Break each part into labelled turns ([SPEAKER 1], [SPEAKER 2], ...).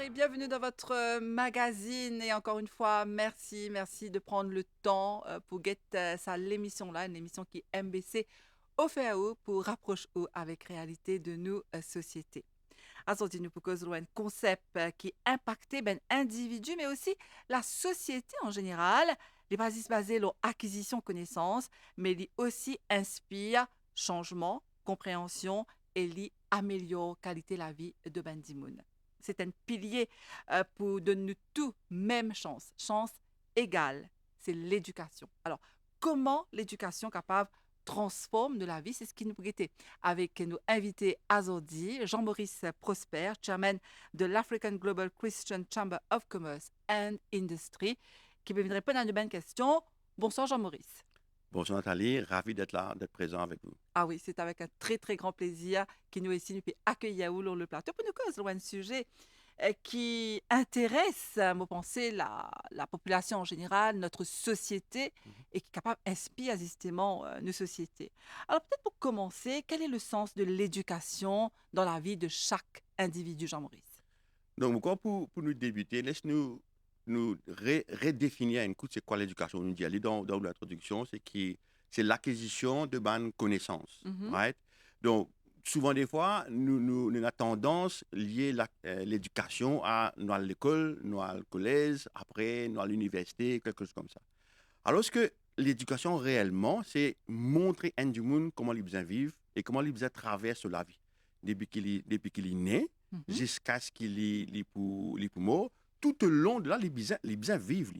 [SPEAKER 1] et bienvenue dans votre magazine. Et encore une fois, merci de prendre le temps pour get ça l'émission là, une émission qui est MBC au fait à vous pour rapprocher avec réalité de nos sociétés. Aujourd'hui, nous proposons un concept qui impacte ben individu, mais aussi la société en général. Les bases basées sur acquisition de connaissances, mais ils aussi inspire changement, compréhension et li améliore qualité de la vie de Bandimoun. C'est un pilier pour donner tout même chance égale. C'est l'éducation. Alors, comment l'éducation capable transforme de la vie, c'est ce qui nous prêtait avec nos invités aujourd'hui, Jean-Maurice Prosper, chairman de l'African Global Christian Chamber of Commerce and Industry, qui peut venir répondre à une bonne question. Bonsoir Jean-Maurice.
[SPEAKER 2] Bonjour Nathalie, ravi d'être là, d'être présent avec vous.
[SPEAKER 1] Ah oui, c'est avec un très grand plaisir que nous ici nous pouvons accueillir vous sur le plateau pour nous causer un sujet qui intéresse, me penser, la population en général, notre société,
[SPEAKER 2] Mhm.
[SPEAKER 1] et qui est capable d'inspirer justement nos sociétés. Alors peut-être pour commencer, quel est le sens de l'éducation dans la vie de chaque individu, Jean-Maurice?
[SPEAKER 2] Donc, pour nous débuter, laisse-nous redéfinir un coup c'est quoi l'éducation. On nous dit aller dans l'introduction, c'est l'acquisition de bonnes connaissances.
[SPEAKER 1] Mhm,
[SPEAKER 2] Right? Donc, souvent des fois, nous avons tendance lier l'éducation à nous à l'école, nous à le collège, après nous à l'université, quelque chose comme ça. Alors que l'éducation réellement, c'est montrer à un du monde comment les besoins vivent et comment les besoins traversent la vie. Depuis qu'il est né
[SPEAKER 1] mhm,
[SPEAKER 2] jusqu'à ce qu'il est pour mort, tout au long de là, les besoins vivent.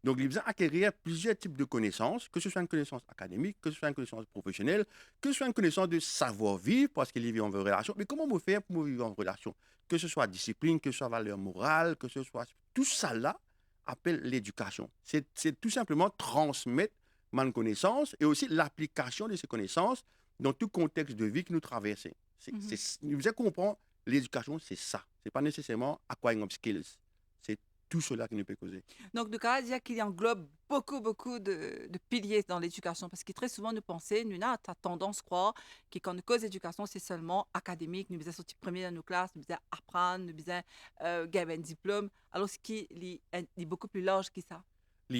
[SPEAKER 2] Donc, les besoins acquérir plusieurs types de connaissances, que ce soit une connaissance académique, que ce soit une connaissance professionnelle, que ce soit une connaissance de savoir-vivre, parce qu'il vit en relation. Mais comment me faire pour me vivre en relation? Que ce soit discipline, que ce soit valeur morale, que ce soit tout ça là, appelle l'éducation. C'est tout simplement transmettre ma connaissance et aussi l'application de ces connaissances dans tout contexte de vie que nous traversons.
[SPEAKER 1] mhm.
[SPEAKER 2] Vous comprendre, l'éducation, c'est ça. Ce n'est pas nécessairement acquiring of skills. C'est tout cela qui nous peut causer.
[SPEAKER 1] Donc, de cas, dire qu'il englobe beaucoup de piliers dans l'éducation, parce que très souvent, nous pensons, nous avons tendance à croire que quand nous cause éducation, c'est seulement académique, nous devons sortir premier dans nos classes, nous devons apprendre, nous devons gagner un diplôme, alors ce qui est beaucoup plus large que ça.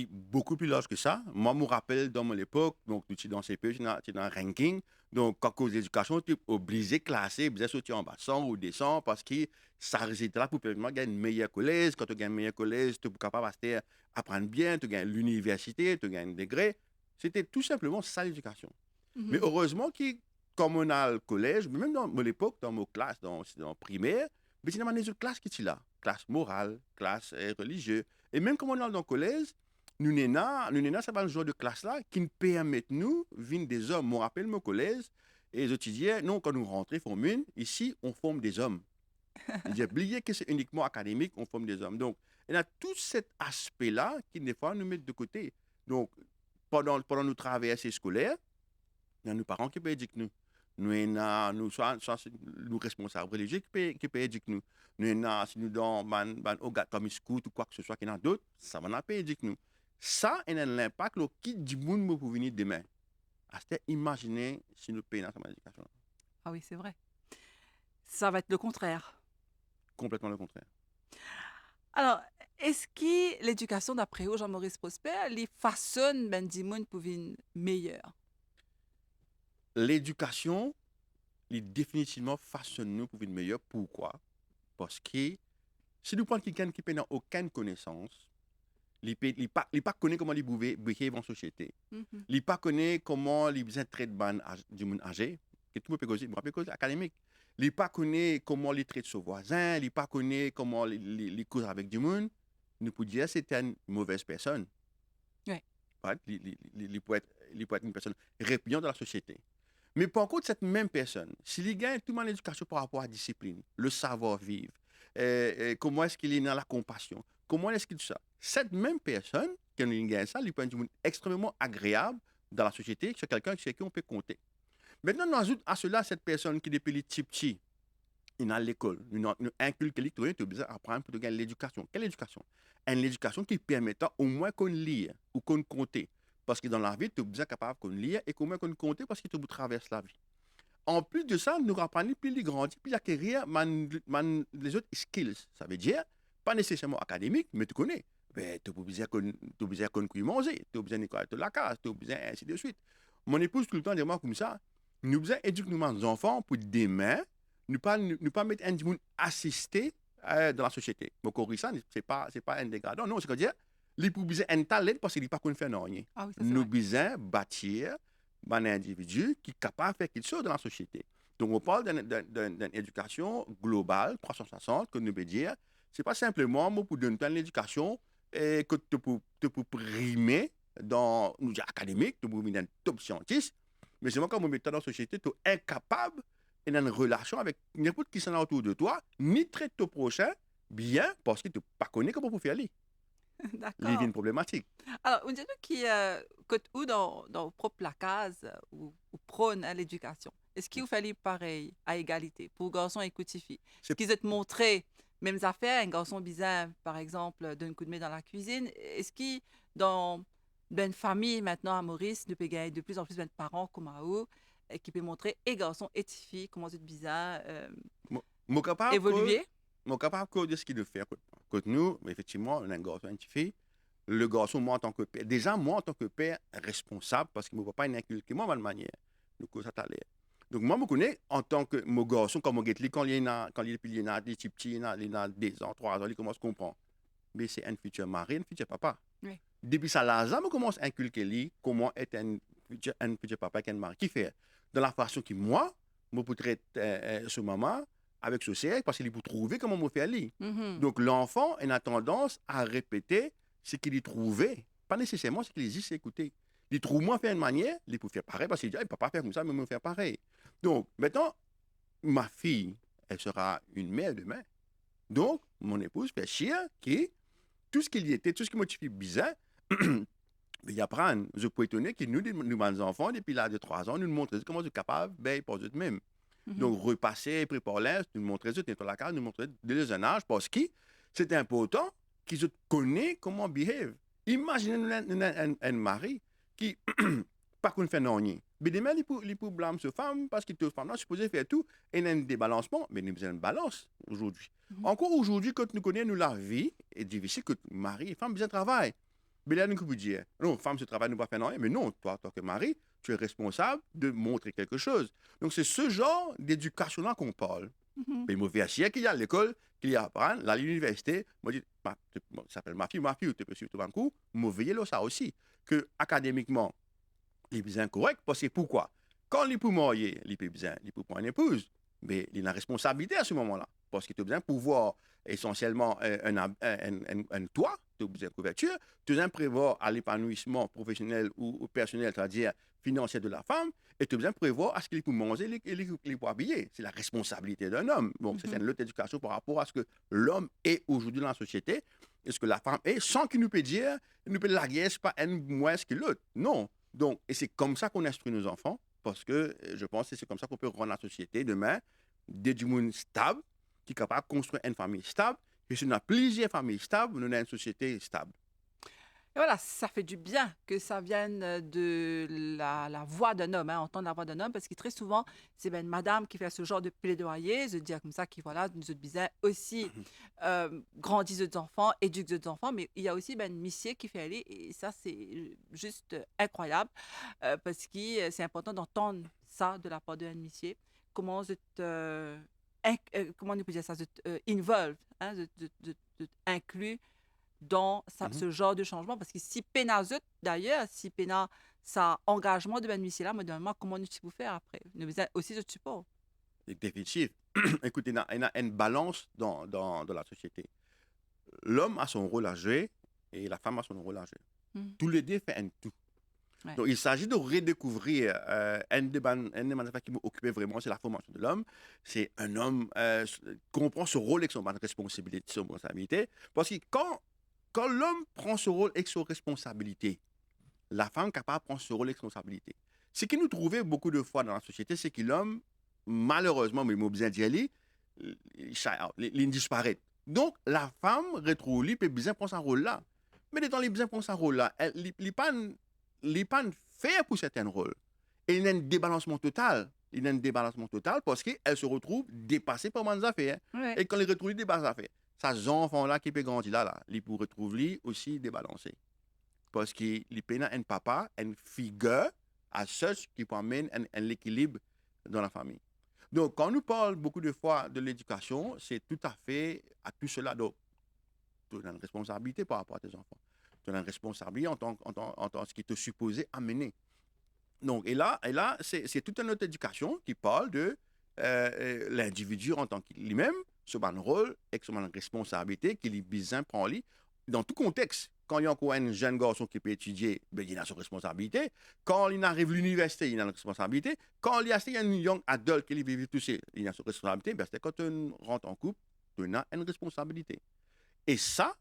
[SPEAKER 2] Beaucoup plus large que ça. Moi, je me rappelle dans mon époque, donc tu es dans CPE, tu es dans un ranking. Donc, quand cause d'éducation, tu es obligé de classer, obligé de sortir en bas 100 ou descendre parce que ça réside là pour permettre de gagner un meilleur collège. Quand tu gagnes un meilleur collège, tu es capable d'apprendre bien, tu gagnes l'université, tu gagnes un degré. C'était tout simplement ça l'éducation. Mais
[SPEAKER 1] Mhm.
[SPEAKER 2] heureusement que, comme on a le collège, même dans mon époque, dans nos classes, dans primaire, mais il y a des autres classes qui sont là. Classe morale, classe religieuse. Et même comme on est dans le collège, nous n'avons pas le genre de classe-là qui nous permettent, nous, vivre des hommes. Je me rappelle mon collège, et les étudiants, nous, quand nous rentrons, forment une, ici, on forme des hommes. J'ai oublié que c'est uniquement académique, on forme des hommes. Donc, il y a tout cet aspect-là qui, des fois, nous met de côté. Donc, pendant nos traversées scolaires, il y a nos parents qui peuvent éduquer nous. Soit nous responsables religieux qui peuvent éduquer nous. Si nous dans au comme scout ou quoi que ce soit, qu'il y en a d'autres, ça va pas éduquer nous. Ça, il a l'impact qui du monde pour venir demain. C'est imaginer si nous payons dans éducation.
[SPEAKER 1] Ah oui, c'est vrai. Ça va être le contraire.
[SPEAKER 2] Complètement le contraire.
[SPEAKER 1] Alors, est-ce que l'éducation, d'après vous, Jean-Maurice Prosper, les façonne ben, Dimoun pour une meilleure?
[SPEAKER 2] L'éducation, il définitivement façonne nous pour vivre meilleur. Pourquoi? Parce que si nous prenons quelqu'un qui n'a aucune connaissance, il ne pas connaît comment il behave en société.
[SPEAKER 1] Mhm.
[SPEAKER 2] Il ne pas connaît comment il besoin traite du monde âgé, que tout le monde peut causer, académique. Il ne pas connaît comment il traite son voisin, il ne pas connaît comment il cause avec du monde. Nous pouvons dire que c'est une mauvaise personne.
[SPEAKER 1] Ouais.
[SPEAKER 2] Right? Il peut être une personne répugnante dans la société. Mais par contre, cette même personne, s'il gagne tout mon éducation par rapport à la discipline, le savoir-vivre, comment est-ce qu'il est dans la compassion, comment est-ce qu'il ça, cette même personne, qui gagne ça, il peut être extrêmement agréable dans la société, c'est quelqu'un sur qui on peut compter. Maintenant, nous ajoutons à cela cette personne qui, depuis le petit, il est à l'école, nous inculque l'électorat, tu as besoin d'apprendre pour gagner l'éducation. Quelle éducation? Une éducation qui permettra au moins qu'on lire ou qu'on compte. Parce que dans la vie, tu es besoin capable qu'on lire et qu'au moins qu'on compte parce que tu traverses la vie. En plus de ça, nous apprenons plus les grandir, plus acquérir les autres skills. Ça veut dire, pas nécessairement académique, mais tu connais. Ben, tu as besoin qu'on manger, tu as besoin de la case, tu as besoin ainsi de suite. Mon épouse, tout le temps, dit moi comme ça, nous besoin éduquer nos enfants pour demain, ne pas mettre un monde assisté dans la société. Donc, ça, c'est pas un dégradant. Non, c'est-à-dire, les pour besoin un talent parce qu'il n'est pas qu'on fait rien.
[SPEAKER 1] Ah oui, ça c'est
[SPEAKER 2] Nous
[SPEAKER 1] vrai.
[SPEAKER 2] besoin bâtir un individu qui est capable de faire quelque chose dans la société. Donc, on parle d'une éducation globale, 360, que nous veut dire, c'est pas simplement pour donner une éducation et que tu peux primer dans nous académique, tu peux devenir un top scientiste, mais c'est moi quand on met dans la société, tu es incapable d'être en relation avec n'importe qui s'en autour de toi, ni traiter ton prochain bien parce que tu ne connais pas comment faire les
[SPEAKER 1] D'accord.
[SPEAKER 2] une problématique.
[SPEAKER 1] Alors, on dirait qui côté où dans propre la case ou prône à l'éducation. Est-ce qu'il vous fallait pareil à égalité pour garçons et filles? Est-ce
[SPEAKER 2] C'est
[SPEAKER 1] qu'ils ont montré mêmes affaires, un garçon bizarre par exemple donne un coup de main dans la cuisine? Est-ce qu'il dans une famille maintenant à Maurice, de gagner de plus en plus de parents comme à eux qui peut montrer et garçons et filles comment c'est bizarre
[SPEAKER 2] mon capable que
[SPEAKER 1] évoluer?
[SPEAKER 2] mon capable que de ce qu'il doit faire que nous, effectivement, on a un garçon et une fille. Le garçon, moi en tant que père, déjà moi en tant que père responsable, parce qu'il ne va pas inculquer moi de manière. Donc ça t'a l'air. Donc moi, je me connais en tant que mon garçon, comme mon guette, quand il y a des petits, il a 2 ans, 3 ans, il commence à comprendre. Mais c'est un futur mari, un futur papa.
[SPEAKER 1] Oui.
[SPEAKER 2] Depuis ça, là, je commence à inculquer lui comment être un futur papa qu'un mari. Qui fait de la façon que moi, je peux traiter ce maman avec ce siècle, parce qu'il peut trouver comment me faire lui.
[SPEAKER 1] Mhm.
[SPEAKER 2] Donc l'enfant a tendance à répéter ce qu'il y trouvait, pas nécessairement ce qu'il dit, c'est écouter. Il trouve moi faire une manière, il peut faire pareil, parce qu'il dit, il ne peut pas faire comme ça, mais il peut faire pareil. Donc, maintenant, ma fille, elle sera une mère demain. Donc, mon épouse fait chier qui, tout ce qu'il y était, tout ce qui me fait bizarre, il apprend. Je peux étonner que nous, enfants, depuis l'âge de 3 ans, nous montrons comment nous sommes capables de pour eux-mêmes.
[SPEAKER 1] Mhm.
[SPEAKER 2] Donc, repasser, préparer, nous montrer, nettoyer la case, nous montrer dès un âge, parce que c'est important qu'ils connaissent comment behave. Imaginez un mari qui pas qu'on fait rien. Mais demain, il peut blâmer cette femme parce qu'il est femme, supposé faire tout, et il y a un débalancement, mais nous avons une balance aujourd'hui.
[SPEAKER 1] Mhm.
[SPEAKER 2] Encore aujourd'hui, quand nous connaissons la vie, est difficile que mari et femme besoin travail. Mais là, nous pouvons dire, non, femme, ce travail ne va pas faire rien, mais non, toi, en tant que mari, tu es responsable de montrer quelque chose. Donc, c'est ce genre d'éducation-là qu'on parle.
[SPEAKER 1] Mhm.
[SPEAKER 2] Mais il me fait chier qu'il y a à l'école, qu'il y a à apprendre, à l'université. Moi, dit, ça s'appelle ma fille, tu peux suivre tout d'un coup. Je veille là, ça aussi. Que académiquement, il est bien correct. Parce que pourquoi? Quand il peut marier, il peut prendre une épouse. Mais il a une responsabilité à ce moment-là. Parce qu'il a besoin de pouvoir essentiellement un toit, tu as besoin de couverture, tu as besoin de prévoir à l'épanouissement professionnel ou personnel, c'est-à-dire financier de la femme, et tu as besoin de prévoir à ce qu'il peut manger et qu'il peut habiller. C'est la responsabilité d'un homme. Donc, c'est une autre éducation par rapport à ce que l'homme est aujourd'hui dans la société et ce que la femme est, sans qu'il nous peut dire, il nous peut la guerre, pas un moins que l'autre. Non. Donc, et c'est comme ça qu'on instruit nos enfants, parce que je pense que c'est comme ça qu'on peut rendre la société demain du monde stable, qui est capable de construire une famille stable. Et si on a plusieurs familles stables, on a une société stable.
[SPEAKER 1] Et voilà, ça fait du bien que ça vienne de la voix d'un homme, entendre la voix d'un homme, parce que très souvent, c'est ben, une madame qui fait ce genre de plaidoyer, de dire comme ça, qui voilà, nous autres bizarres aussi grandissent d'autres enfants, éduquent d'autres enfants, mais il y a aussi ben, une missier qui fait aller, et ça, c'est juste incroyable, parce que c'est important d'entendre ça de la part d'un missier, comment vous êtes, comment on peut dire ça, vous êtes involved, vous êtes inclus dans
[SPEAKER 2] Mhm.
[SPEAKER 1] ce genre de changement. Parce que si Pena zut, d'ailleurs, si Pena ça engagement de bénéficier là, me demande comment nous pouvons faire après. Nous besoin aussi de support.
[SPEAKER 2] C'est définitif. Écoutez, il y a une balance dans la société. L'homme a son rôle à jouer et la femme a son rôle à jouer.
[SPEAKER 1] Mhm.
[SPEAKER 2] Tous les deux font un tout.
[SPEAKER 1] Ouais.
[SPEAKER 2] Donc, il s'agit de redécouvrir un des affaires qui m'occupait vraiment, c'est la formation de l'homme. C'est un homme comprend ce rôle avec son responsabilité. Parce que quand l'homme prend ce rôle avec son responsabilité, la femme est capable de prendre ce rôle avec responsabilité. Ce qui nous trouvait beaucoup de fois dans la société, c'est que l'homme, malheureusement, mais il m'a bien dit, il disparaît. Donc, la femme retrouve lui, peut bien prendre son rôle là. Mais dans les bien prendre son rôle là, elle n'est pas fait pour certains rôles. Et il y a un débalancement total. Il y a un débalancement total parce qu'elle se retrouve dépassée par ses affaires.
[SPEAKER 1] Ouais.
[SPEAKER 2] Et quand elle retrouve dépassée affaires, ces enfants-là qui peuvent grandir là, ils pourraient retrouver aussi débalancés. Parce qu'il y a un papa, une figure à ceux qui amène un équilibre dans la famille. Donc, quand nous parlons beaucoup de fois de l'éducation, c'est tout à fait à tout cela. Donc, tu as une responsabilité par rapport à tes enfants. Tu as une responsabilité en tant ce qui te supposé amener. Donc, et là c'est toute une autre éducation qui parle de l'individu en tant que lui-même, son rôle et son responsabilité qu'il est besoin prendre dans tout contexte. Quand il y a encore un jeune garçon qui peut étudier, ben, il a son responsabilité. Quand il arrive à l'université, il a une responsabilité. Quand il y a un young adulte qui vit tout seul, il a son responsabilité. Ben, c'est quand tu rentres en couple, tu as une responsabilité. Et ça,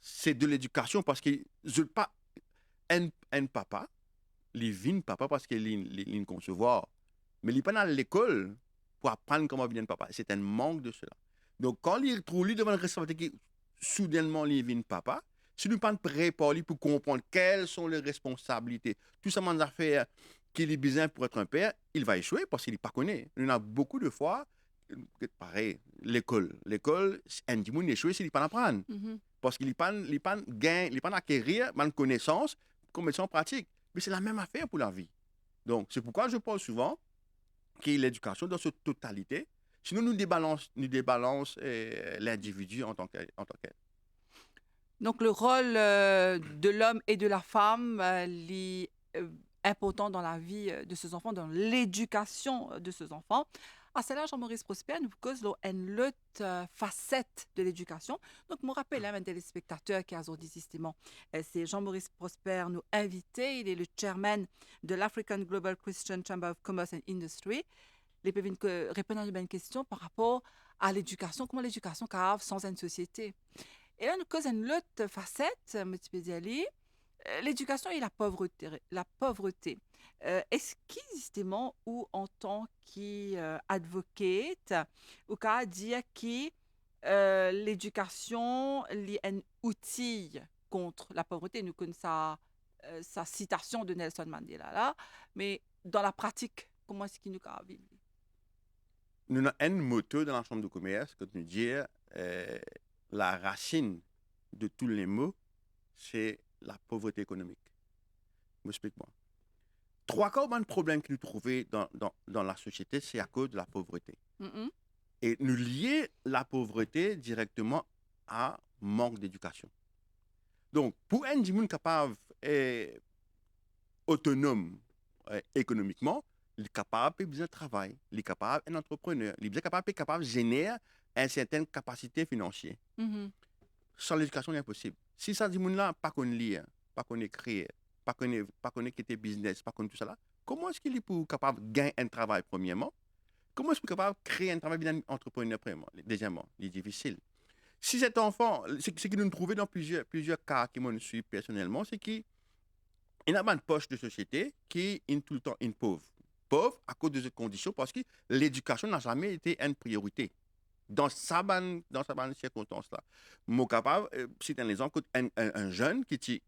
[SPEAKER 2] c'est de l'éducation parce que je pas un papa, il vient papa parce qu'il est concevoir. Mais il n'est pas dans l'école pour apprendre comment vient papa. C'est un manque de cela. Donc, quand il trouve lui devant une responsabilité qui soudainement il vient papa, si nous ne sommes pas prêts pour lui pour comprendre quelles sont les responsabilités, tout ça, des affaires qu'il est besoin pour être un père, il va échouer parce qu'il n'est pas connu. Il y en a beaucoup de fois, pareil, l'école. L'école, un dimanche échoué s'il n'est pas apprendre. Parce qu'il n'est pas gain, il n'est pas acquérir une connaissance comme médecin pratique. Mais c'est la même affaire pour la vie. Donc, c'est pourquoi je parle souvent que l'éducation dans sa totalité, sinon nous débalance l'individu en tant qu'elle.
[SPEAKER 1] Donc, le rôle de l'homme et de la femme est important dans la vie de ces enfants, dans l'éducation de ces enfants. À cela, Jean-Maurice Prosper nous cause une autre facette de l'éducation. Donc, je me rappelle, un téléspectateur qui a dit justement, c'est Jean-Maurice Prosper nous invité. Il est le chairman de l'African Global Christian Chamber of Commerce and Industry. Les peuvent répondre à une question par rapport à l'éducation, comment l'éducation cave sans une société. Et là, nous cause une autre facette, l'éducation et la pauvreté. Est-ce qu'il justement, ou en tant qu'advocate, ou qu'à dire que l'éducation est un outil contre la pauvreté, nous connaissons sa citation de Nelson Mandela là, mais dans la pratique, comment est-ce qu'il nous a vivre?
[SPEAKER 2] Nous avons un motto dans la chambre de commerce que nous disons la racine de tous les maux, c'est la pauvreté économique. Explique-moi. 3/4 des problèmes que nous trouvons dans la société, c'est à cause de la pauvreté. Et nous lions la pauvreté directement à manque d'éducation. Donc, pour un individu capable et autonome économiquement, il est capable de travailler, il est capable d'être un entrepreneur, il est capable de générer une certaine capacité financière. Sans l'éducation, c'est impossible. Si ça dit là pas qu'on lire, pas qu'on écrire, pas qu'on quitter business, pas qu'on tout ça là, comment est-ce qu'il est capable de gagner un travail premièrement? Comment est-ce qu'il est capable de créer un travail d'un entrepreneur premièrement? Deuxièmement, c'est difficile. Si cet enfant, ce que nous trouvons dans plusieurs cas qui me suivent personnellement, c'est qu'il y a une poche de société qui est tout le temps une pauvre. Pauvre à cause de ces conditions parce que l'éducation n'a jamais été une priorité. Dans sa bonne circonstance-là. Moi, capable, c'est un exemple, un jeune qui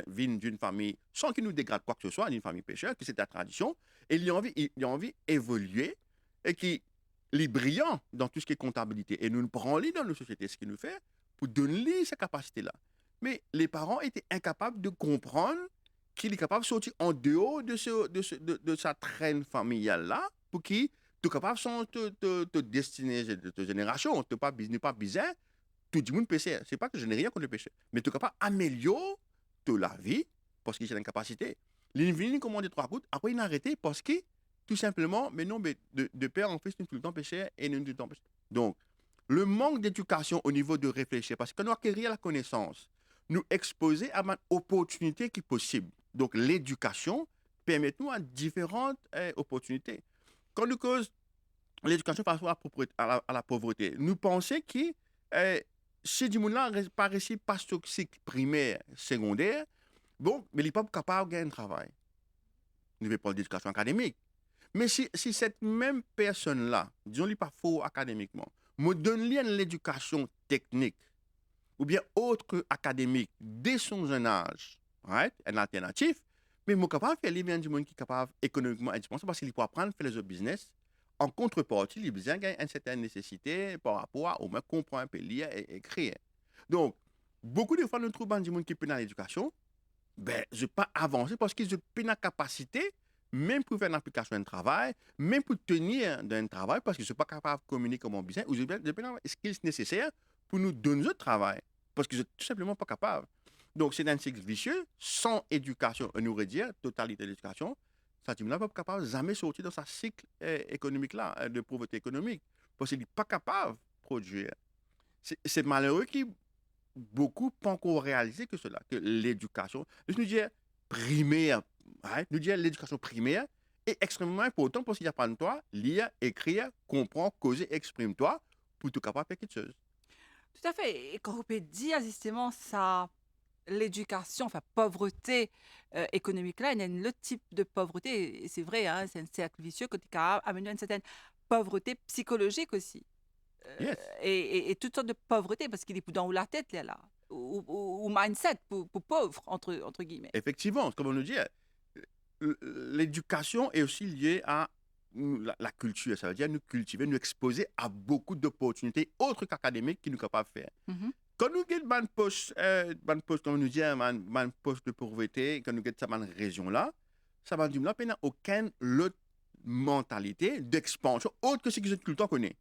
[SPEAKER 2] vient d'une famille, sans qu'il nous dégrade quoi que ce soit, d'une famille pêcheur, qui c'est la tradition, et il a envie d'évoluer, et qui est brillant dans tout ce qui est comptabilité. Et nous prenons dans nos sociétés ce qu'il nous fait pour donner ces capacités-là. Mais les parents étaient incapables de comprendre qu'il est capable de sortir en dehors de sa traîne familiale-là, pour qu'il tu es capable de te destiner de ta génération. Tu n'es pas bizarre. Tout le monde peut faire. Ce n'est pas que je n'ai rien contre le péché. Mais tu es capable d'améliorer la vie parce qu'il y a une capacité. L'invini commande 3 gouttes. Après, il a arrêté parce que, tout simplement, mais non, mais de père en fils, nous tout le temps péché et nous tout le temps péché. Donc, le manque d'éducation au niveau de réfléchir, parce que nous acquérir la connaissance, nous exposer à une opportunité qui est possible. Donc, l'éducation permet nous à différentes opportunités. Quand nous cause l'éducation par rapport à la pauvreté, nous pensons que si du monde-là n'a pas réussi pas cycle primaire, secondaire, bon, mais il n'est pas capable de gagner un travail. Nous ne parlons pas d'éducation académique. Mais si cette même personne-là, disons, il n'est pas faux académiquement, me donne l'éducation technique ou bien autre que académique dès son jeune âge, right? Un alternatif, mais je suis capable de faire les du monde qui est capable économiquement indispensable parce qu'il peut apprendre à faire les autres business en contrepartie, il y a besoin d'une certaine nécessité par rapport à au moins comprendre un peu lire et écrire. Donc, beaucoup de fois, nous trouvons des gens qui peuvent dans l'éducation, ben, je pas avancer parce qu'ils ont pas la capacité, même pour faire une application d'un travail, même pour tenir d'un travail, parce qu'ils ne sont pas capables de communiquer comme on besoin, ou ils ont pas les skills nécessaires pour nous donner le travail, parce qu'ils sont tout simplement pas capables. Donc, c'est un cycle vicieux, sans éducation, on aurait dit, totalité de l'éducation, ça dit, n'est pas capable de jamais sortir dans ce cycle économique-là, de pauvreté économique, parce qu'il n'est pas capable de produire. C'est malheureux qu'il beaucoup pas encore réalisé que cela, que l'éducation, je nous dire primaire, hein, nous dire l'éducation primaire est extrêmement important parce qu'il y a pas de toi, lire, écrire, comprendre, causer, exprime-toi pour être capable de faire quelque chose.
[SPEAKER 1] Tout à fait. Et quand on peut dire justement ça, l'éducation, enfin pauvreté économique là, il y a un autre type de pauvreté. Et c'est vrai, hein, c'est un cercle vicieux que tu as amené à une certaine pauvreté psychologique aussi.
[SPEAKER 2] Yes,
[SPEAKER 1] Et toutes sortes de pauvreté, parce qu'il est dans la tête, là, ou mindset pour pauvre, entre guillemets.
[SPEAKER 2] effectivement, comme on nous dit, l'éducation est aussi liée à la culture. Ça veut dire nous cultiver, nous exposer à beaucoup d'opportunités autres qu'académiques qui nous sont capables de faire.
[SPEAKER 1] Mhm.
[SPEAKER 2] Quand nous avons une poste, comme on nous dit, une poste de pauvreté, quand nous avons cette région-là, ça va dire qu'il n'y a aucune autre mentalité d'expansion autre que ce que tout le temps connaît.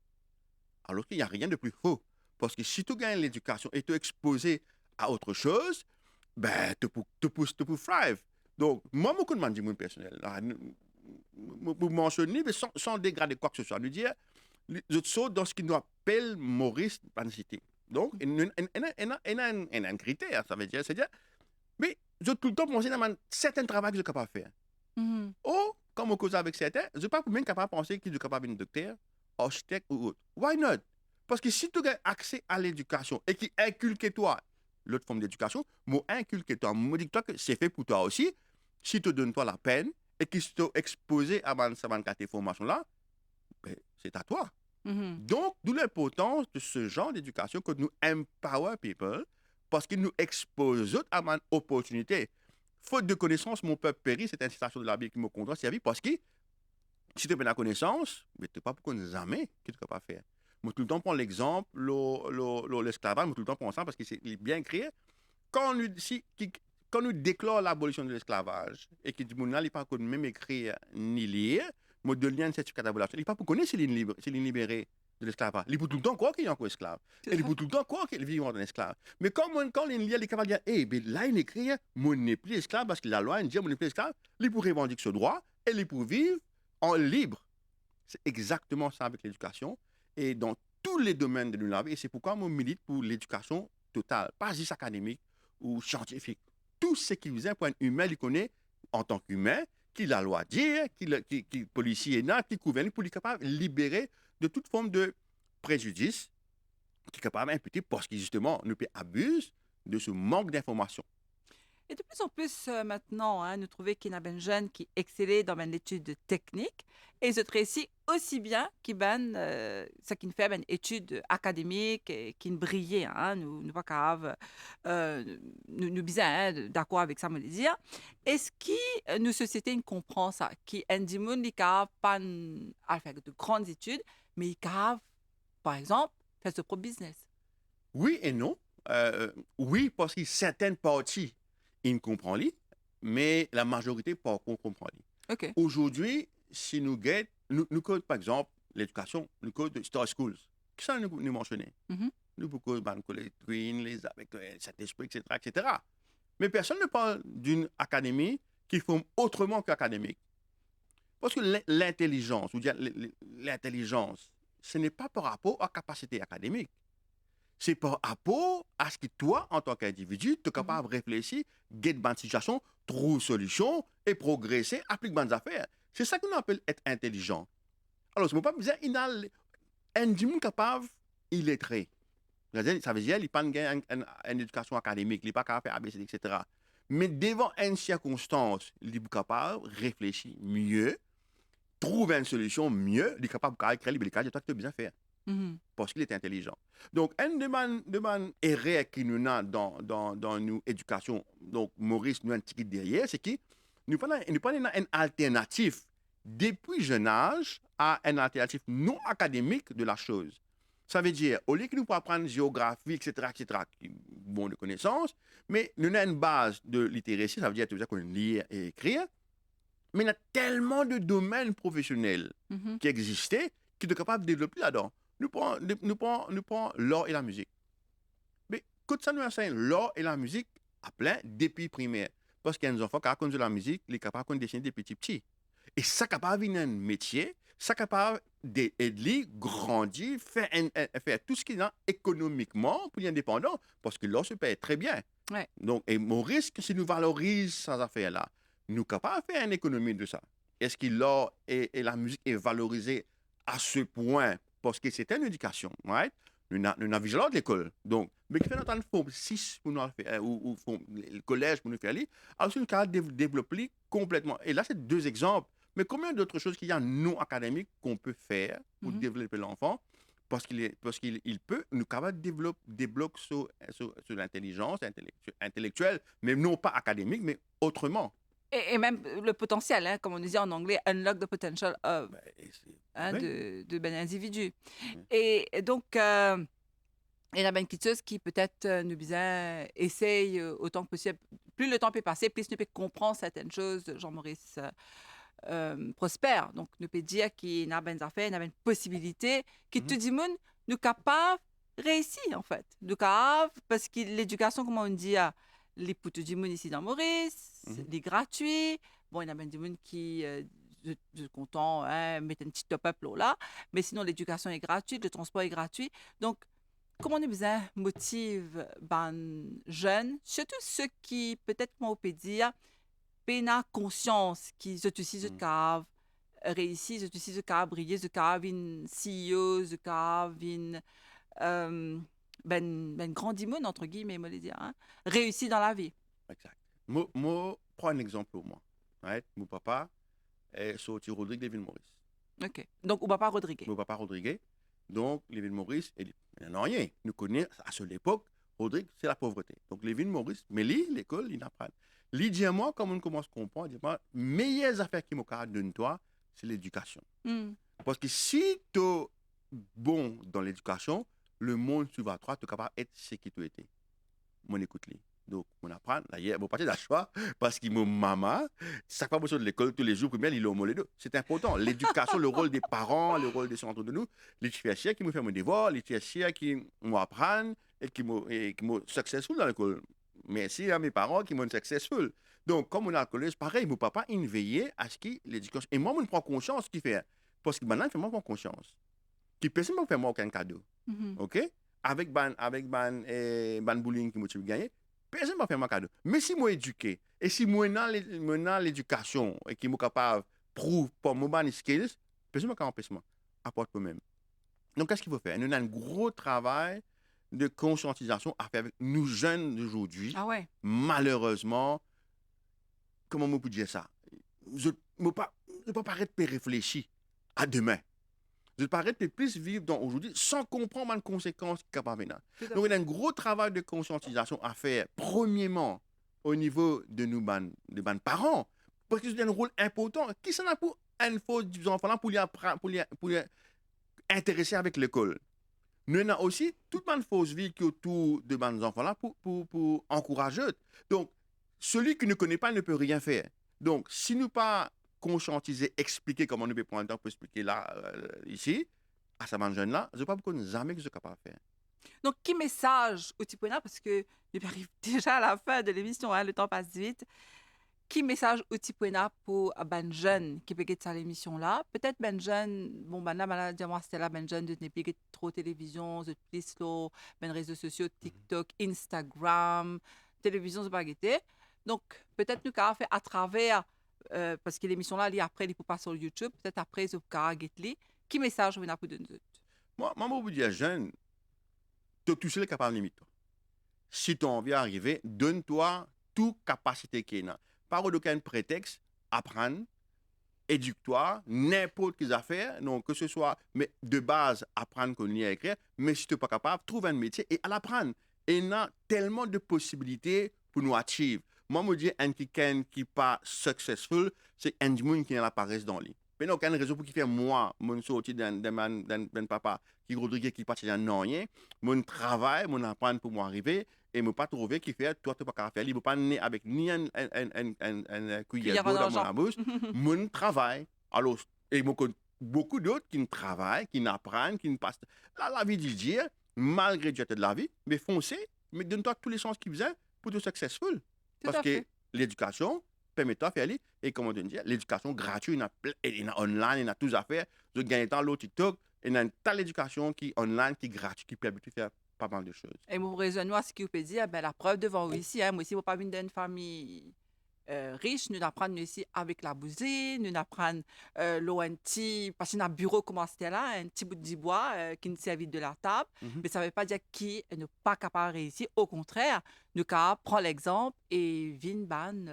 [SPEAKER 2] Alors qu'il n'y a rien de plus faux. Parce que si tu gagnes l'éducation et tu es exposé à autre chose, ben, tu peux thrive. Donc, moi, beaucoup de monde dit mon personnel, pour mentionner, mais sans dégrader quoi que ce soit, nous dire, je saute dans ce qu'il nous appelle Maurice Panicité. Donc, il y a un critère, ça veut dire, c'est-à-dire, mais je tout le temps penser dans un certain travail que je suis capable de faire.
[SPEAKER 1] Mhm.
[SPEAKER 2] Ou, comme on cause avec certains, je ne suis pas même capable de penser qu'il est capable d'être docteur, architecte ou autre. Why not? Parce que si tu as accès à l'éducation et qui inculque toi l'autre forme d'éducation, moi inculque toi, moi dis toi que c'est fait pour toi aussi, si tu donnes toi la peine et qui sont exposé à cette formation-là, ben, c'est à toi.
[SPEAKER 1] Mhm.
[SPEAKER 2] Donc, d'où l'importance de ce genre d'éducation que nous empower people parce qu'il nous expose à une opportunité. Faute de connaissance, mon peuple périt, c'est une citation de la Bible qui me contraint servi parce que si tu as la connaissance, mais tu n'es pas pour qu'on jamais que tu ne peux pas faire. Moi, tout le temps, prends l'exemple, l'esclavage, moi, tout le temps, prends ça parce que c'est bien écrit. Quand nous, quand nous déclarons l'abolition de l'esclavage et que nous n'allons pas même écrire ni lire, moi, de lien de certificat d'abolition, il n'est pas pour connaître s'il est libéré de l'esclavage. Il peut tout le temps croire qu'il est encore esclave.
[SPEAKER 1] C'est
[SPEAKER 2] Et il
[SPEAKER 1] ça.
[SPEAKER 2] peut tout le temps croire qu'il vit en esclave. Mais quand il lit, il est capable de dire, eh, ben là, il écrit, moi, n'est plus esclave parce que la loi, il dit, moi, n'est plus esclave. Il peut revendiquer ce droit et il peut vivre en libre. C'est exactement ça avec l'éducation et dans tous les domaines de la vie. Et c'est pourquoi moi, je milite pour l'éducation totale, pas juste académique ou scientifique. Tout ce qui vient pour un humain, il connaît en tant qu'humain, qui la loi dit, qui policier est là, qui gouverne, pour être capable de libérer de toute forme de préjudice, qui est capable d'imputer parce que justement, nous abuse de ce manque d'information.
[SPEAKER 1] Et de plus en plus maintenant, hein, nous trouvons qu'il y a des jeunes qui excellaient dans l'étude technique et ils réussissent aussi bien qu'ils ben ça qui fait une étude académique et qui brillait, hein, nous pas grave, nous bien hein, d'accord avec ça me le dire. Est-ce que nos sociétés ne comprend ça, qui un monde qui a pas à faire de grandes études, mais qui a par exemple fait ce propre business.
[SPEAKER 2] Oui et non. Oui, parce que certaines parties, ils ne comprennent pas, mais la majorité, par contre, comprend.
[SPEAKER 1] Ok.
[SPEAKER 2] Aujourd'hui, si nous guettons, nous code, par exemple, l'éducation, nous code de Star Schools. Qui ça nous mentionner?
[SPEAKER 1] Mhm.
[SPEAKER 2] Nous beaucoup les Green, les avec cet esprit, etc., etc. Mais personne ne parle d'une académie qui forme autrement qu'académique. Parce que l'intelligence, ou dire l'intelligence, ce n'est pas par rapport à capacité académique. C'est par rapport à ce que toi, en tant qu'individu, tu es
[SPEAKER 1] Mhm.
[SPEAKER 2] capable de réfléchir, guetter une situation, trouver une solution et progresser, appliquer bonnes affaires. C'est ça qu'on appelle être intelligent. Alors, ce n'est pas dire qu'il a un individu capable, il est très. Ça veut dire qu'il n'a pas une éducation académique, il n'est pas capable de faire ABCD, etc. Mais devant une circonstance, il est capable de réfléchir mieux, trouver une solution mieux, il est capable de créer les cas de toi que tu as besoin de faire
[SPEAKER 1] Mhm.
[SPEAKER 2] parce qu'il est intelligent. Donc, une demande erreur qui nous a dans nos éducations, donc Maurice nous a un petit derrière, c'est que nous prenons une alternative depuis jeune âge, à un alternatif non académique de la chose. Ça veut dire, au lieu que nous pouvons apprendre géographie, etc., qui bon de connaissances, mais nous avons une base de littératie, ça veut dire qu'on lit et écrire, mais il y a tellement de domaines professionnels
[SPEAKER 1] Mhm.
[SPEAKER 2] qui existaient qui sont capables de développer là-dedans. Nous prenons l'art et la musique. Mais quand ça nous enseigne l'art et la musique à plein depuis primaire. Parce qu'il y a des enfants qui apprennent de la musique, ils sont capables de dessiner des petits. Et ça capable de un métier, ça capable d'aider, grandir, faire tout ce qu'il a économiquement pour être indépendant, parce que l'or se paye très bien.
[SPEAKER 1] Ouais.
[SPEAKER 2] Donc, et mon risque, si nous valorisons ces affaires-là, nous sommes capables de faire une économie de ça. Est-ce que l'or et la musique est valorisée à ce point? Parce que c'est une éducation, right? Nous avons vigilant de l'école. Donc, mais qui fait notre forme 6 pour nous faire, ou le collège pour nous faire lire, alors nous sommes développer complètement. Et là, c'est deux exemples. Mais combien d'autres choses qu'il y a non académiques qu'on peut faire pour
[SPEAKER 1] Mhm.
[SPEAKER 2] développer l'enfant? Parce qu'il peut nous capable de développer des blocs sur l'intelligence intellectuelle, mais non pas académique, mais autrement.
[SPEAKER 1] Et même le potentiel, hein, comme on disait en anglais, unlock the potential of,
[SPEAKER 2] Ben,
[SPEAKER 1] hein,
[SPEAKER 2] oui.
[SPEAKER 1] de ben individu.
[SPEAKER 2] Mm.
[SPEAKER 1] Et donc, il y a ben quelque chose qui peut-être nous bien essaye autant que possible. Plus le temps peut passer, plus nous peut comprendre certaines choses, Jean-Maurice Prosper. Donc, nous peut dire qu'il y a ben affaires, il y a une possibilité, que
[SPEAKER 2] Mhm.
[SPEAKER 1] tout le monde nous capable réussir, en fait. Nous capable, parce que l'éducation, comme on dit, les poutous du monde ici dans Maurice,
[SPEAKER 2] Mhm.
[SPEAKER 1] les gratuits. Bon, il y a ben du monde qui, je content, hein, mettre un petit top-up là. Mais sinon, l'éducation est gratuite, le transport est gratuit. Donc, comment on a besoin motive ben jeunes, surtout ceux qui, peut-être, comment on peut dire, pena conscience qui je aussi je
[SPEAKER 2] Mhm.
[SPEAKER 1] cave réussi, je aussi je cave briller, je cave une CEO, je cave une euh, ben grand dimon entre guillemets, moi les dire, hein, réussi dans la vie.
[SPEAKER 2] Exact. Moi, prends un exemple pour moi. Right? Mon papa est sorti Rodrigue de Maurice.
[SPEAKER 1] OK. Donc, au papa Rodriguez.
[SPEAKER 2] Mon papa Rodrigue, donc Lévin Maurice, il n'y a rien. Nous connaissons à cette époque, Rodrigue, c'est la pauvreté. Donc Lévin Maurice, mais lui, l'école, il n'apprend. Lui dit à moi, comme on commence à comprendre, il dit moi, meilleures affaires qui m'ont donné toi, c'est l'éducation.
[SPEAKER 1] Hmm.
[SPEAKER 2] Parce que si tu es bon dans l'éducation, le monde tu vas toi, tu es capable d'être ce qui tu étais. Mon écoute lui. Donc, on apprend, là, hier, bon, partir d'achat, parce que mon maman, ça pas besoin de l'école tous les jours, première, il est les deux. C'est important. L'éducation, le rôle des parents, le rôle des gens autour de nous, les chercheurs qui me font mes devoirs, les chercheurs qui m'apprennent et qui m'ont successful dans l'école. Merci à mes parents qui m'ont successful. Donc, comme on a le collège, pareil, mon papa, il veillait à ce que l'éducation. Et moi, je prends conscience qu'il fait. Parce que maintenant, il fait moi prendre conscience. Qui peut pas faire moi aucun cadeau.
[SPEAKER 1] Mhm.
[SPEAKER 2] OK? Ban bullying qui m'a gagné, personne ne m'a fait mon cadeau. Mais si moi éduqué, et si moi dans l'éducation, et qui m'a capable de prouver pour mon skills, personne ne m'a empêché moi. Apporte moi-même. Donc, qu'est-ce qu'il faut faire? Nous avons un gros travail de conscientisation à faire avec nous jeunes d'aujourd'hui.
[SPEAKER 1] Ah ouais.
[SPEAKER 2] Malheureusement, comment on peut dire ça? Je ne peux pas paraître réfléchir à demain. Je paraît de plus vivre dans aujourd'hui sans comprendre les conséquences qui sont capable.
[SPEAKER 1] Tout à
[SPEAKER 2] Donc, il y
[SPEAKER 1] fait.
[SPEAKER 2] a un gros travail de conscientisation à faire, premièrement, au niveau de nos parents, parce que c'est un rôle important. Qui s'en a pour un faux des enfants là pour les apprendre, pour les intéresser avec l'école? Nous avons aussi toute une fausse vie qui est autour de nos enfants là pour encourager. Donc, celui qui ne connaît pas ne peut rien faire. Donc, si nous pas conscientiser, expliquer comment nous pouvons prendre le temps pour expliquer là, ici, à ces jeunes là, je ne sais pas pourquoi nous jamais que je suis capable de faire.
[SPEAKER 1] Donc, qui message au Tipona, parce que il arrive déjà à la fin de l'émission, hein, le temps passe vite. Qui message au Tipona pour ben jeune qui peut être à l'émission là? Peut-être ben jeune, bon ben là, moi c'était là ben jeune de ne pas trop télévision, de plus slow, ben réseaux sociaux, TikTok, Instagram, télévision, c'est pas guetté. Donc peut-être nous qu'à faire à travers, parce que l'émission là, après, il peut pas sur YouTube, peut-être après, ils peuvent guetter. Qui message on a pour donner?
[SPEAKER 2] Moi, je vous dis, jeune, tu touché les capables limites. Si tu as envie d'arriver, donne-toi toute capacité qu'il y a. Pas aucun prétexte, apprendre, éduque-toi, n'importe quelle affaire, donc que ce soit, mais de base, apprendre qu'on lit à écrire, mais si tu n'es pas capable, trouve un métier et à l'apprendre. Et il y a tellement de possibilités pour nous achieve. Moi, je dis, un qui n'est pas successful, c'est un monde qui n'a pas paresse dans lui. Mais non, aucune raison pour qui fait moi, mon sorti d'un papa qui Rodrigue qui partit dans rien, mon travail, mon apprendre pour m'arriver, et me pas trouver qui fait, toi, tu pas qu'à faire, il ne pas né avec ni un cuillère
[SPEAKER 1] Cuillère en
[SPEAKER 2] d'eau dans
[SPEAKER 1] argent.
[SPEAKER 2] mon bouche, mon travail. Alors, et moi, beaucoup d'autres qui ne travaillent, qui n'apprennent, qui ne passent. Là, la vie du Dieu, malgré Dieu de la vie, mais foncez, mais donne-toi tous les chances qu'il faisait pour être successful.
[SPEAKER 1] Tout
[SPEAKER 2] Parce
[SPEAKER 1] à
[SPEAKER 2] que
[SPEAKER 1] fait.
[SPEAKER 2] l'éducation permet de faire, et comment on dit, l'éducation gratuite, il y a online, il y a tout à faire. Je gagne temps l'autre TikTok, il y a une telle éducation qui est online, qui est gratuite, qui permet de faire pas mal de choses.
[SPEAKER 1] Et mon raisonnement, ce qui vous peut dire, ben, la preuve devant vous ici, hein, moi aussi, je ne pas venir d'une famille riche, nous apprenons ici avec la bousie, nous apprenons l'ONT, parce qu'on a un bureau comme c'était là, un petit bout de bois qui nous servait de la table,
[SPEAKER 2] Mhm.
[SPEAKER 1] mais ça ne veut pas dire qui n'est pas capable de réussir. Au contraire, nous prend l'exemple et Vinban.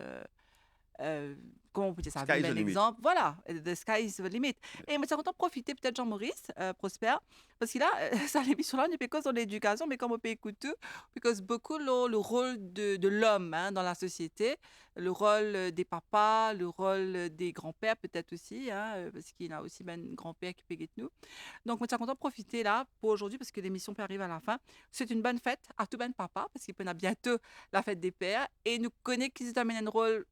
[SPEAKER 1] Comment on peut dire ça?
[SPEAKER 2] Sky is
[SPEAKER 1] Un
[SPEAKER 2] the limit.
[SPEAKER 1] exemple. Voilà, the sky is the limit. Et moi, j'ai content de profiter peut-être Jean-Maurice Prosper, parce qu'il a ça l'émission-là, n'est pas que sur l'éducation, mais comme on peut écouter, parce que beaucoup le rôle de l'homme hein, dans la société, le rôle des papas, le rôle des grands-pères peut-être aussi, hein, parce qu'il y a aussi ben, un grand-père qui peut être nous. Donc, moi, j'ai content de profiter là pour aujourd'hui, parce que l'émission peut arriver à la fin. C'est une bonne fête à tout ben papa, parce qu'il peut y a bientôt la fête des pères, et nous connaît qu'ils amènent un rôle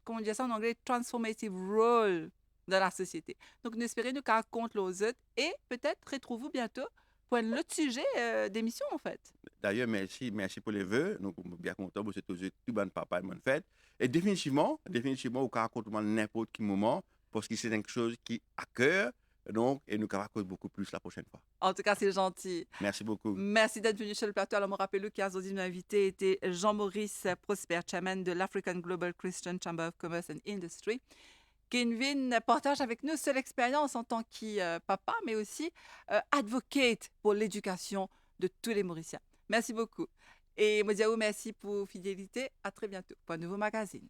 [SPEAKER 1] comment on dit ça en anglais, transformative role dans la société. Donc, nous espérons nous qu'à compte les autres et peut-être retrouvez-vous bientôt pour un autre sujet d'émission en fait.
[SPEAKER 2] D'ailleurs, merci pour les vœux. Donc, je suis bien content pour cette tout bon papa et bonne fête. Et définitivement, au cas contre n'importe quel moment, parce que c'est quelque chose qui est à cœur. Donc, et nous raconter beaucoup plus la prochaine fois.
[SPEAKER 1] En tout cas, c'est gentil.
[SPEAKER 2] Merci beaucoup.
[SPEAKER 1] Merci d'être venu sur le plateau. Alors, je me rappelle que notre invité était Jean-Maurice Prosper, chairman de l'African Global Christian Chamber of Commerce and Industry. Kenvin partage avec nous cette expérience en tant que papa, mais aussi advocate pour l'éducation de tous les Mauriciens. Merci beaucoup. Et Modiaou, merci pour fidélité. À très bientôt pour un nouveau magazine.